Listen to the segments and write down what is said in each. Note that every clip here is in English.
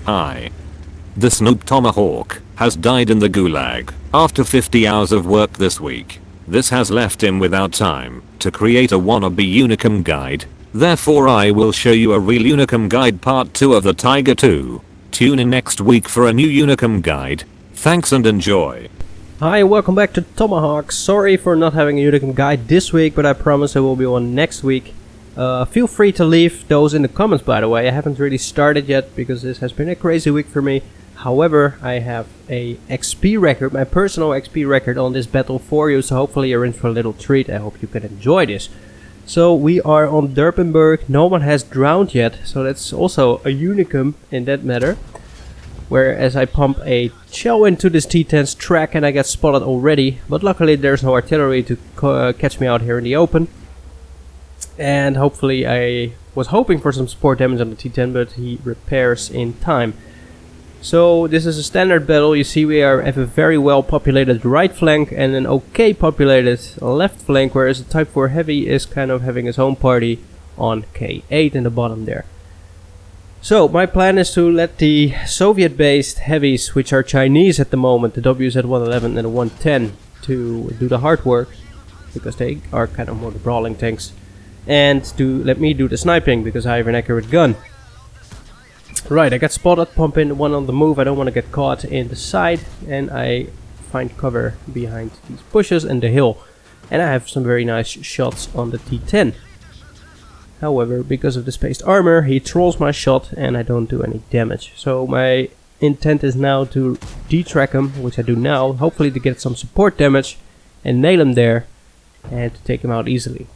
The Snoop Tomahawk has died in the gulag after 50 hours of work this week. This has left him without time to create a wannabe unicum guide. Therefore I will show you a real unicum guide part 2 of the Tiger 2. Tune in next week for a new unicum guide. Thanks and enjoy. Hi, welcome back to Tomahawk. Sorry for not having a unicum guide this week, but I promise there will be one next week. Feel free to leave those in the comments, by the way. I haven't really started yet because this has been a crazy week for me. However, I have a XP record, my personal XP record on this battle for you, so hopefully you're in for a little treat. I hope you can enjoy this. So we are on Durpenburg. No one has drowned yet, so that's also a unicum in that matter. Whereas I pump a shell into this T10's track and I get spotted already, but luckily there's no artillery to catch me out here in the open. And hopefully I was hoping for some support damage on the T10, but he repairs in time. So this is a standard battle. You see we have a very well populated right flank and an okay populated left flank, whereas the Type 4 Heavy is kind of having his own party on K8 in the bottom there. So my plan is to let the Soviet based heavies, which are Chinese at the moment, the WZ-111 and the 110, to do the hard work, because they are kind of more the brawling tanks, and to let me do the sniping because I have an accurate gun. Right, I got spotted, pumping one on the move. I don't want to get caught in the side, and I find cover behind these bushes and the hill. And I have some very nice shots on the T10. However, because of the spaced armor, he trolls my shot and I don't do any damage. So my intent is now to detrack him, which I do now, hopefully to get some support damage and nail him there and to take him out easily.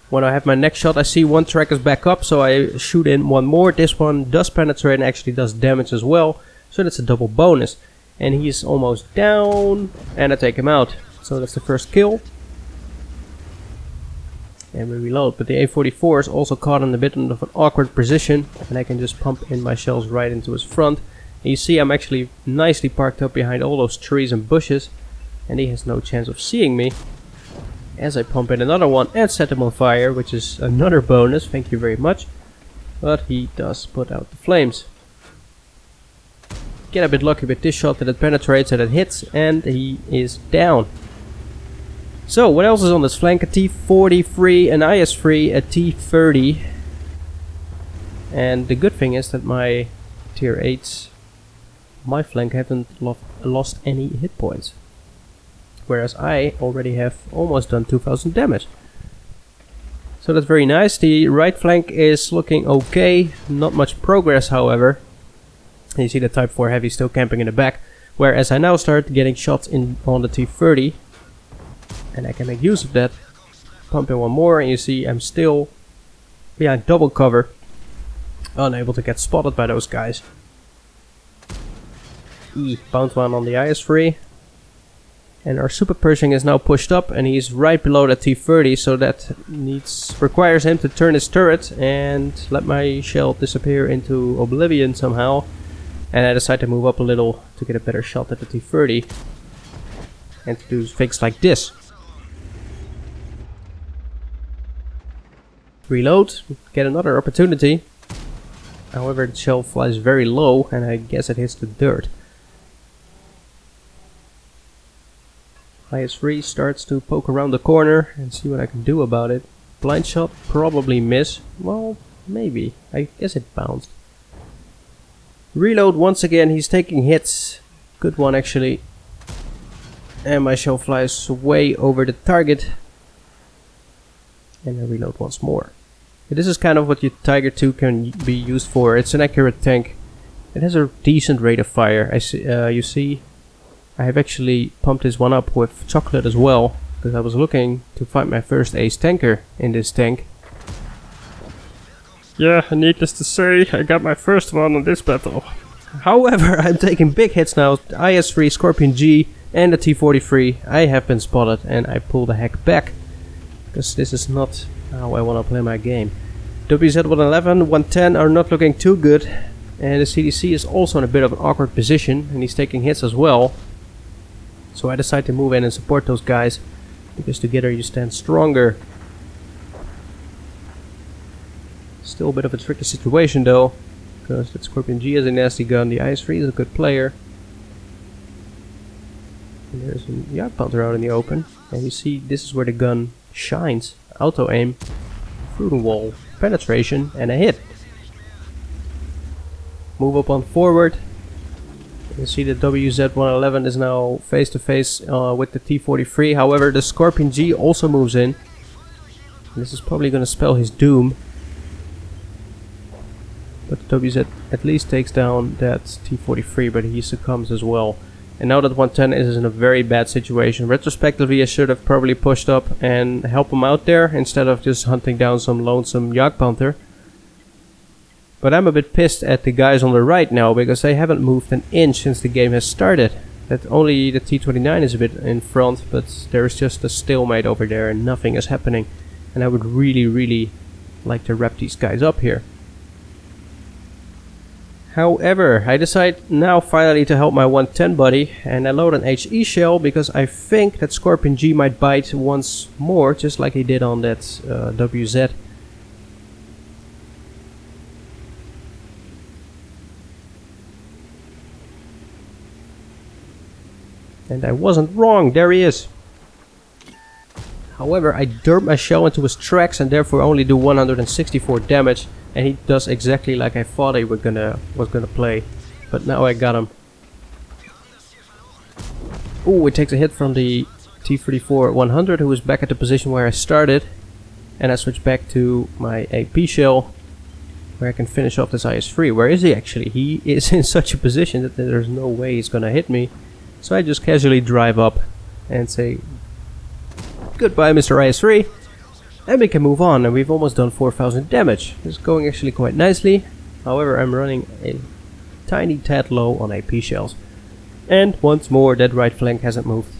When I have my next shot, I see one track is back up, so I shoot in one more. This one does penetrate and actually does damage as well, so that's a double bonus. And he's almost down, and I take him out. So that's the first kill. And we reload, but the A44 is also caught in a bit of an awkward position, and I can just pump in my shells right into his front. And you see I'm actually nicely parked up behind all those trees and bushes, and he has no chance of seeing me. As I pump in another one and set him on fire, which is another bonus, thank you very much. But he does put out the flames. Get a bit lucky with this shot that it penetrates and it hits, and he is down. So what else is on this flank? A T-43, an IS-3, a T-30. And the good thing is that my tier 8s, my flank, haven't lost any hit points. Whereas I already have almost done 2000 damage. So that's very nice. The right flank is looking okay. Not much progress, however. And you see the Type 4 Heavy still camping in the back. Whereas I now start getting shots in on the T-30. And I can make use of that. Pump in one more and you see I'm still behind double cover. Unable to get spotted by those guys. Bound one on the IS-3. And our super Pershing is now pushed up and he's right below the T-30, so that requires him to turn his turret and let my shell disappear into oblivion somehow. And I decide to move up a little to get a better shot at the T-30 and to do things like this. Reload, get another opportunity. However, the shell flies very low and I guess it hits the dirt. IS-3 starts to poke around the corner and see what I can do about it. Blind shot, probably miss. Well, maybe. I guess it bounced. Reload once again, he's taking hits. Good one actually. And my shell flies way over the target. And I reload once more. This is kind of what your Tiger 2 can be used for. It's an accurate tank. It has a decent rate of fire. You see, I have actually pumped this one up with chocolate as well, because I was looking to find my first ace tanker in this tank. Yeah, needless to say, I got my first one on this battle. However, I'm taking big hits now. The IS-3, Scorpion G and the T-43. I have been spotted and I pull the heck back, because this is not how I want to play my game. WZ-111, 110 are not looking too good, and the CDC is also in a bit of an awkward position and he's taking hits as well. So I decide to move in and support those guys, because together you stand stronger. Still a bit of a tricky situation though, because that Scorpion G is a nasty gun. The IS-3 is a good player. And there's a Jagdpanther out in the open. And you see this is where the gun shines. Auto aim, through the wall, penetration and a hit. Move up on forward. You see the WZ-111 is now face to face with the T-43. However, the Scorpion G also moves in. This is probably going to spell his doom. But the WZ at least takes down that T-43, but he succumbs as well. And now that 110 is in a very bad situation. Retrospectively, I should have probably pushed up and helped him out there instead of just hunting down some lonesome Jagdpanther. But I'm a bit pissed at the guys on the right now, because they haven't moved an inch since the game has started. That only the T-29 is a bit in front, but there's just a stalemate over there and nothing is happening. And I would really like to wrap these guys up here. However, I decide now finally to help my 110 buddy, and I load an HE shell because I think that Scorpion G might bite once more, just like he did on that WZ. And I wasn't wrong, there he is. However, I derp my shell into his tracks and therefore only do 164 damage. And he does exactly like I thought he was gonna play. But now I got him. Ooh, it takes a hit from the T-34-100, who is back at the position where I started. And I switch back to my AP shell, where I can finish off this IS-3. Where is he actually? He is in such a position that there's no way he's gonna hit me. So I just casually drive up and say, goodbye, Mr. IS-3. And we can move on, and we've almost done 4,000 damage. It's going actually quite nicely. However, I'm running a tiny tad low on AP shells. And once more, that right flank hasn't moved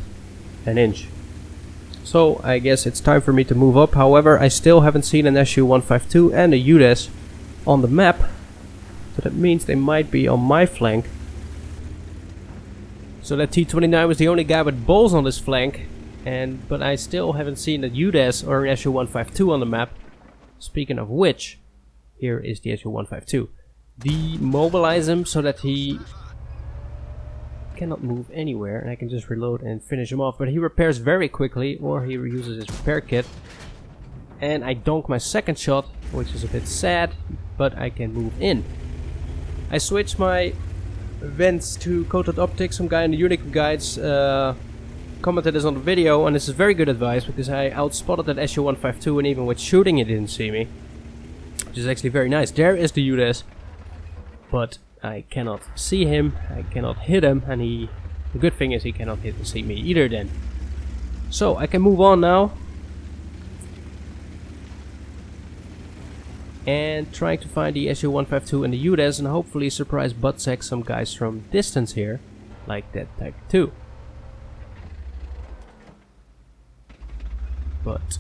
an inch. So I guess it's time for me to move up. However, I still haven't seen an Su-152 and a UDES on the map. So that means they might be on my flank. So that T-29 was the only guy with balls on this flank. But I still haven't seen a UDES or an Su-152 on the map. Speaking of which, here is the Su-152. Demobilize him so that he cannot move anywhere, and I can just reload and finish him off. But he repairs very quickly, or he reuses his repair kit. And I donk my second shot, which is a bit sad, but I can move in. I switch my vents to coated optics. Some guy in the unicum guides commented this on the video, and this is very good advice because I outspotted that Su-152, and even with shooting it didn't see me, which is actually very nice. There is the UDES, but I cannot see him, I cannot hit him, and the good thing is he cannot hit and see me either then. So I can move on now. And trying to find the Su-152 and the UDES, and hopefully surprise buttsack some guys from distance here, like that Type 2. But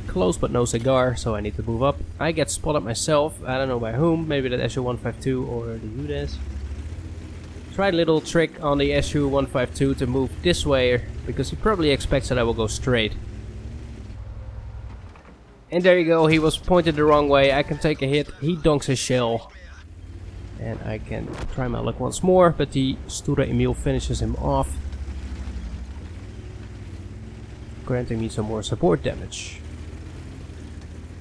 close but no cigar, so I need to move up. I get spotted myself, I don't know by whom, maybe that Su-152 or the UDES. Tried a little trick on the Su-152 to move this way, because he probably expects that I will go straight. And there you go, he was pointed the wrong way. I can take a hit, he donks his shell. And I can try my luck once more, but the Stura Emil finishes him off, granting me some more support damage.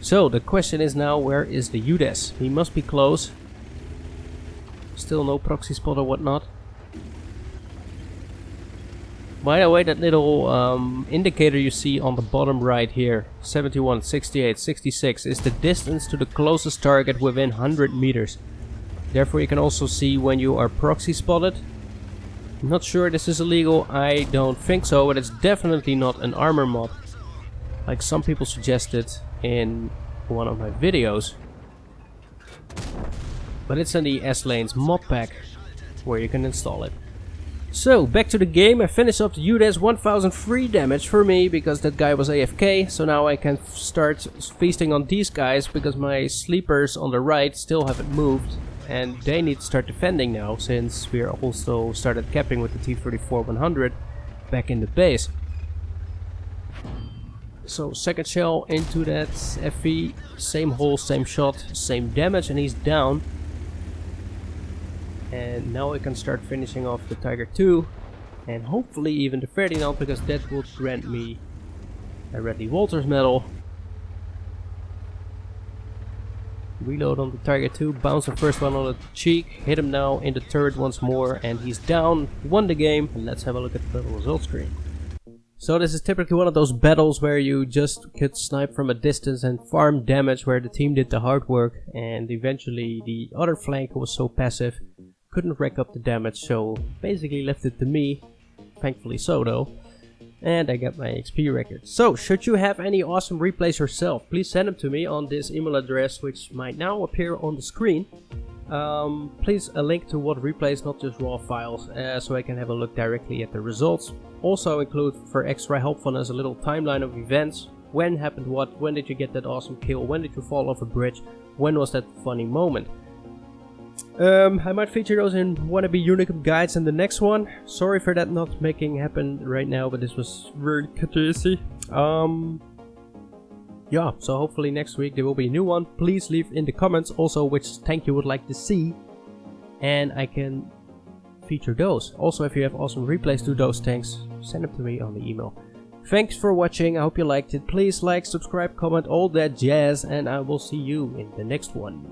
So the question is now, where is the UDES? He must be close. Still no proxy spot or whatnot. By the way, that little indicator you see on the bottom right here, 71, 68, 66, is the distance to the closest target within 100 meters. Therefore you can also see when you are proxy spotted. I'm not sure this is illegal, I don't think so, but it's definitely not an armor mod, like some people suggested in one of my videos. But it's in the S-Lanes mod pack, where you can install it. So, back to the game. I finished off the UDES, 1003 damage for me, because that guy was AFK. So now I can start feasting on these guys, because my sleepers on the right still haven't moved. And they need to start defending now, since we are also started capping with the T-34-100 back in the base. So second shell into that FE, same hole, same shot, same damage, and he's down. And now I can start finishing off the Tiger 2 and hopefully even the Ferdinand, because that would grant me a Radley Walters medal. Reload on the Tiger 2, bounce the first one on the cheek, hit him now in the turret once more, and he's down, won the game. And let's have a look at the result screen. So this is typically one of those battles where you just could snipe from a distance and farm damage, where the team did the hard work, and eventually the other flank, who was so passive, couldn't rack up the damage, so basically left it to me. Thankfully so though. And I got my XP record. So, should you have any awesome replays yourself, please send them to me on this email address, which might now appear on the screen. Please a link to what replays, not just raw files, so I can have a look directly at the results. Also include, for extra helpfulness, a little timeline of events. When happened what, when did you get that awesome kill, when did you fall off a bridge, when was that funny moment. I might feature those in wannabe unicum guides in the next one. Sorry for that not making happen right now, but this was really crazy. Yeah, so hopefully next week there will be a new one. Please leave in the comments also which tank you would like to see, and I can feature those. Also, if you have awesome replays to those tanks, send them to me on the email. Thanks for watching, I hope you liked it. Please like, subscribe, comment, all that jazz, and I will see you in the next one.